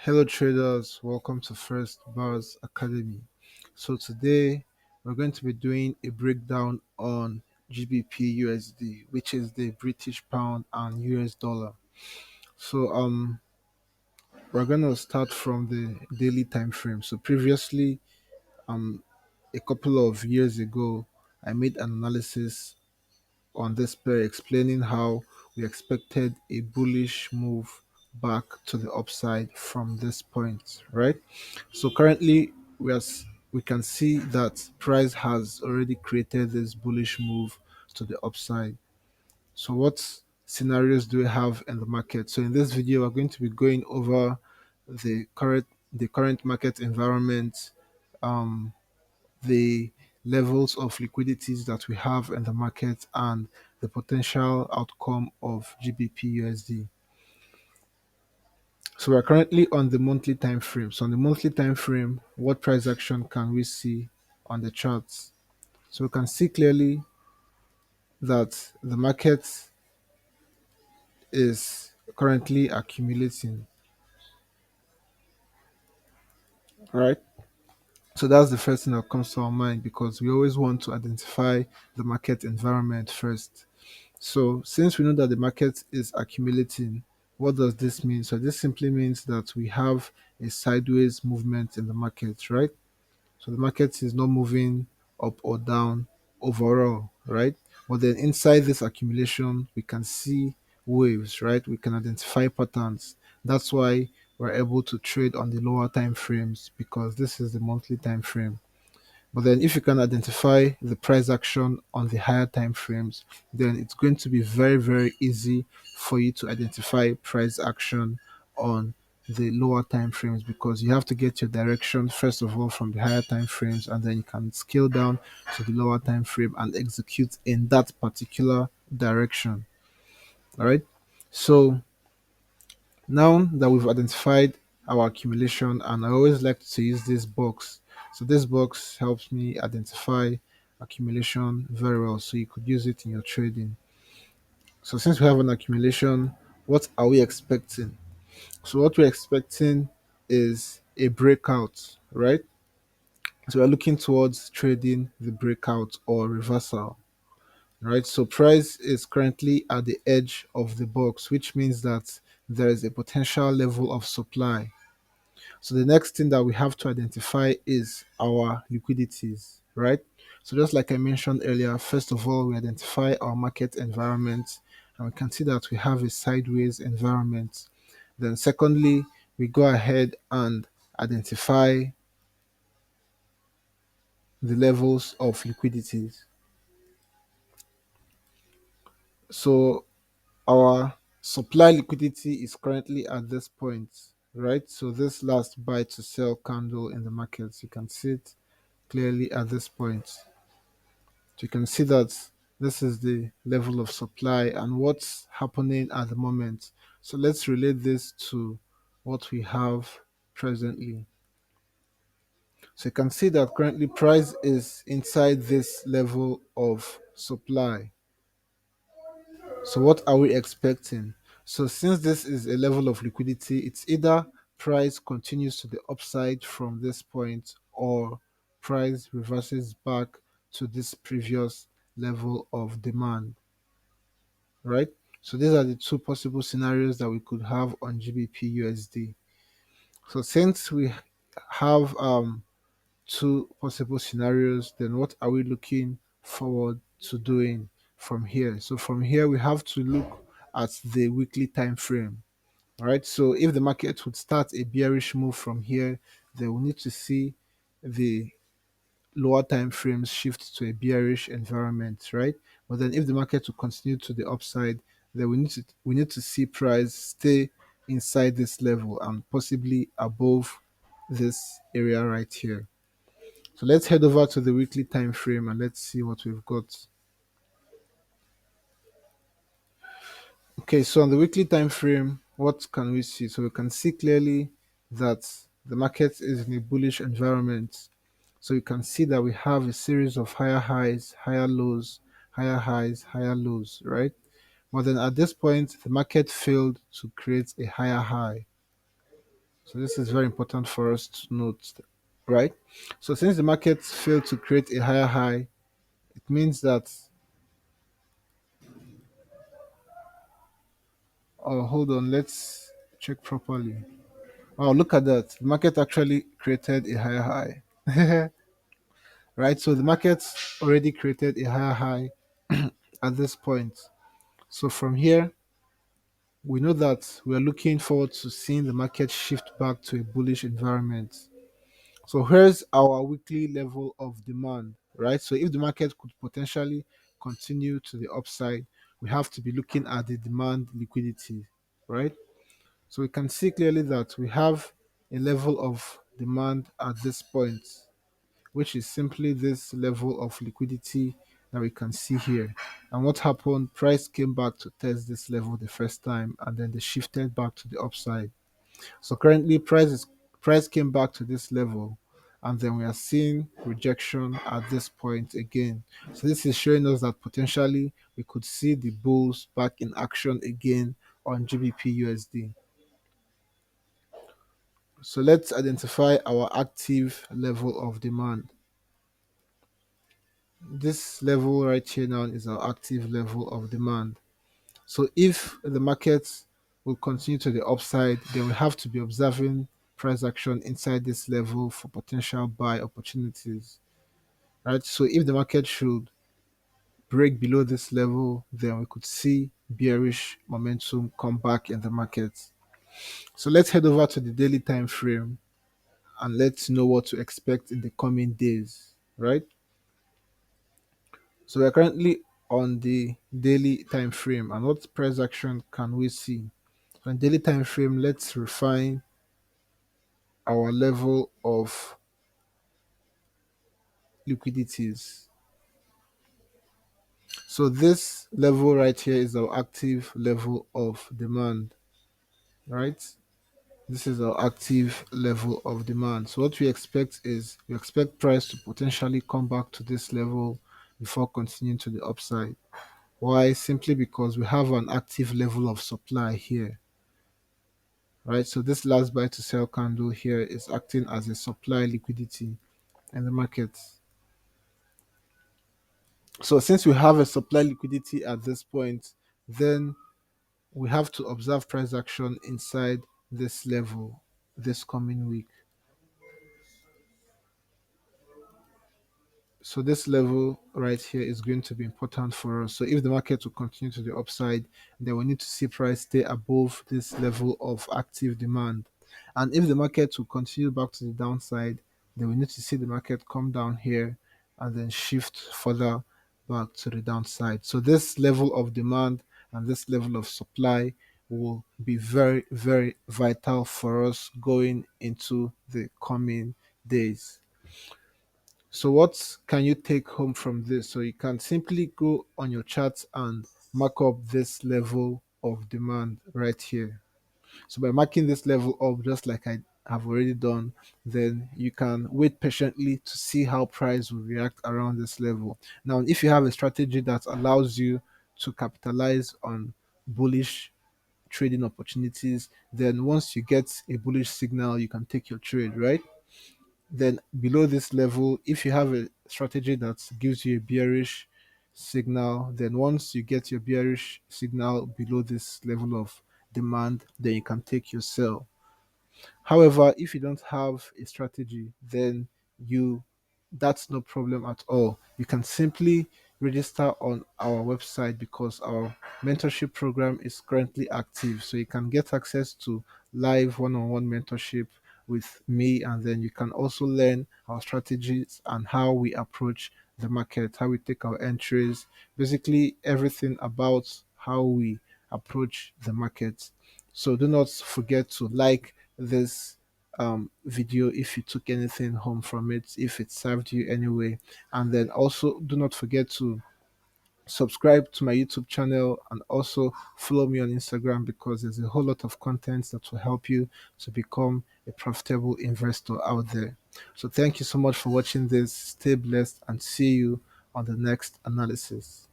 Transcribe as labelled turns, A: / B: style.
A: Hello traders, welcome to First Bars Academy. So today we're going to be doing a breakdown on GBPUSD, which is the British pound and US dollar. So we're going to start from the daily time frame. So previously, um a couple of years ago, I made an analysis on this pair explaining how we expected a bullish move back to the upside from this point, right? So currently we can see that price has already created this bullish move to the upside. So what scenarios do we have in the market? So in this video we're going to be going over the current market environment, um, the levels of liquidities that we have in the market, and the potential outcome of GBPUSD. So we're currently on the monthly time frame. So on the monthly time frame, what price action can we see on the charts? So we can see clearly that the market is currently accumulating, right? So that's the first thing that comes to our mind because we always want to identify the market environment first. So since we know that the market is accumulating, what does this mean? So this simply means that we have a sideways movement in the market, right? So the market is not moving up or down overall, right? But then inside this accumulation, we can see waves, right? We can identify patterns. That's why we're able to trade on the lower time frames because this is the monthly time frame. But then if you can identify the price action on the higher time frames, then it's going to be very, very easy for you to identify price action on the lower time frames because you have to get your direction first of all from the higher time frames, and then you can scale down to the lower time frame and execute in that particular direction. All right. So now that we've identified our accumulation, and I always like to use this box. So this box helps me identify accumulation very well. So you could use it in your trading. So since we have an accumulation, what are we expecting? So what we're expecting is a breakout, right? So we're looking towards trading the breakout or reversal, right? So price is currently at the edge of the box, which means that there is a potential level of supply. So the next thing that we have to identify is our liquidities, right? So just like I mentioned earlier, first of all, we identify our market environment, and we can see that we have a sideways environment. Then secondly, we go ahead and identify the levels of liquidities. So our supply liquidity is currently at this point, right? So this last buy to sell candle in the markets, you can see it clearly at this point. So you can see that this is the level of supply and what's happening at the moment. So let's relate this to what we have presently. So you can see that currently price is inside this level of supply. So what are we expecting? So since this is a level of liquidity, it's either price continues to the upside from this point or price reverses back to this previous level of demand, right? So these are the two possible scenarios that we could have on GBP USD. So since we have two possible scenarios, then what are we looking forward to doing from here? So from here we have to look at the weekly time frame. All right. So if the market would start a bearish move from here, then we need to see the lower time frames shift to a bearish environment, right? But then if the market will continue to the upside, then we need to see price stay inside this level and possibly above this area right here. So let's head over to the weekly time frame and let's see what we've got. Okay, so on the weekly time frame, what can we see? So we can see clearly that the market is in a bullish environment. So you can see that we have a series of higher highs, higher lows, higher highs, higher lows, right? But then at this point, the market failed to create a higher high. So this is very important for us to note, right? So since the market failed to create a higher high, it means that, oh, hold on, let's check properly. Oh, look at that. The market actually created a higher high. Right? So the market already created a higher high at this point. So from here, we know that we are looking forward to seeing the market shift back to a bullish environment. So here's our weekly level of demand, right? So if the market could potentially continue to the upside, we have to be looking at the demand liquidity, right? So we can see clearly that we have a level of demand at this point, which is simply this level of liquidity that we can see here. And what happened? Price came back to test this level the first time, and then they shifted back to the upside. So currently, price came back to this level, and then we are seeing rejection at this point again. So this is showing us that potentially we could see the bulls back in action again on GBP USD. So let's identify our active level of demand. This level right here now is our active level of demand. So if the market will continue to the upside, then we have to be observing price action inside this level for potential buy opportunities. Right. So if the market should break below this level, then we could see bearish momentum come back in the market. So let's head over to the daily time frame and let's know what to expect in the coming days. Right. So we're currently on the daily time frame, and what price action can we see? So on daily time frame, let's refine our level of liquidities. So this level right here is our active level of demand, right? This is our active level of demand. So what we expect is we expect price to potentially come back to this level before continuing to the upside. Why? Simply because we have an active level of supply here, right? So this last buy to sell candle here is acting as a supply liquidity in the market. So since we have a supply liquidity at this point, then we have to observe price action inside this level this coming week. So this level right here is going to be important for us. So if the market will continue to the upside, then we need to see price stay above this level of active demand. And if the market will continue back to the downside, then we need to see the market come down here and then shift further back to the downside. So this level of demand and this level of supply will be very, very vital for us going into the coming days. So what can you take home from this? So you can simply go on your charts and mark up this level of demand right here. So by marking this level up, just like I have already done, then you can wait patiently to see how price will react around this level. Now, if you have a strategy that allows you to capitalize on bullish trading opportunities, then once you get a bullish signal, you can take your trade, right? Then below this level, if you have a strategy that gives you a bearish signal, then once you get your bearish signal below this level of demand, then you can take your sell. However, if you don't have a strategy, then you that's no problem at all. You can simply register on our website because our mentorship program is currently active. So you can get access to live one-on-one mentorship with me, and then you can also learn our strategies and how we approach the market, how we take our entries, basically everything about how we approach the market. So do not forget to like this video if you took anything home from it, if it served you anyway. And then also do not forget to subscribe to my YouTube channel and also follow me on Instagram because there's a whole lot of content that will help you to become a profitable investor out there. So thank you so much for watching this. Stay blessed and see you on the next analysis.